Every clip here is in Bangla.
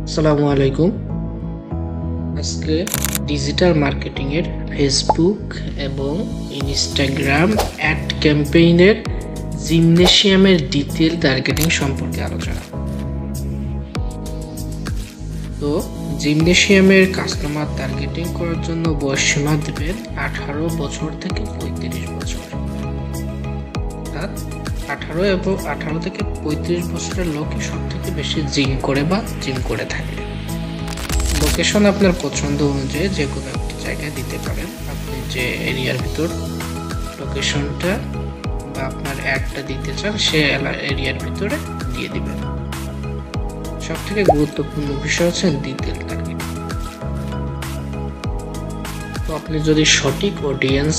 আসসালামু আলাইকুম। আজকে ডিজিটাল মার্কেটিং এর ফেসবুক এবং ইনস্টাগ্রাম অ্যাড ক্যাম্পেইনের জিমনেশিয়ামের ডিটেল টার্গেটিং সম্পর্কে আলোচনা। তো জিমনেশিয়ামের কাস্টমার টার্গেটিং করার জন্য বয়সসীমা দেবেন 18 বছর থেকে 35 বছর। অর্থাৎ 18 থেকে 35 বছরের লোকই সব থেকে বেশি জিম করে থাকে। লোকেশন আপনার পছন্দ অনুযায়ী যে কোনো একটি জায়গায় দিতে পারেন। আপনি যে এরিয়ার ভিতর লোকেশনটা বা আপনার অ্যাডটা দিতে চান সে এরিয়ার ভিতরে দিয়ে দিবেন। সব থেকে গুরুত্বপূর্ণ বিষয় হচ্ছে ডিটেল টার্গেটিং। তো আপনি যদি সঠিক অডিয়েন্স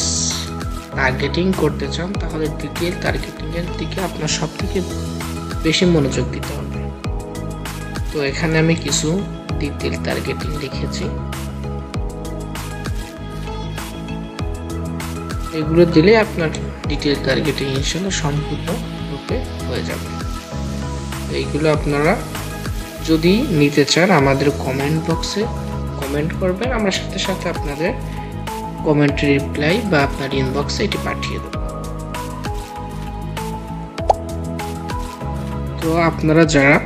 টার্গেটিং করতে চান তাহলে ডিটেল টার্গেটিং এর দিকে আপনার সব থেকে বেশি মনোযোগ দিতে হবে। তো এখানে আমি কিছু ডিটেল টার্গেটিং লিখেছি, এগুলো দিলে আপনার ডিটেল টার্গেটিং ইনশাআল্লাহ সম্পূর্ণ রূপে হয়ে যাবে। এইগুলো আপনারা যদি নিতে চান আমাদের কমেন্ট বক্সে কমেন্ট করবেন, আমরা সাথে সাথে আপনাদের কমেন্ট রিপ্লাই বা আপনার ইনবক্সে এটি পাঠিয়ে দেব। তো আপনারা যারা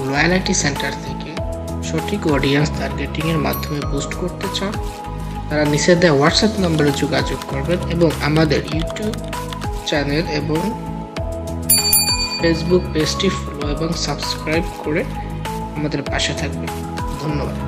লয়ালিটি সেন্টার থেকে সঠিক অডিয়েন্স টার্গেটিং এর মাধ্যমে বুস্ট করতে চান তারা নিচে দেওয়া হোয়াটসঅ্যাপ নম্বরে যোগাযোগ করবেন এবং আমাদের ইউটিউব চ্যানেল এবং ফেসবুক পেজটি ফলো এবং সাবস্ক্রাইব করে আমাদের পাশে থাকবেন। ধন্যবাদ।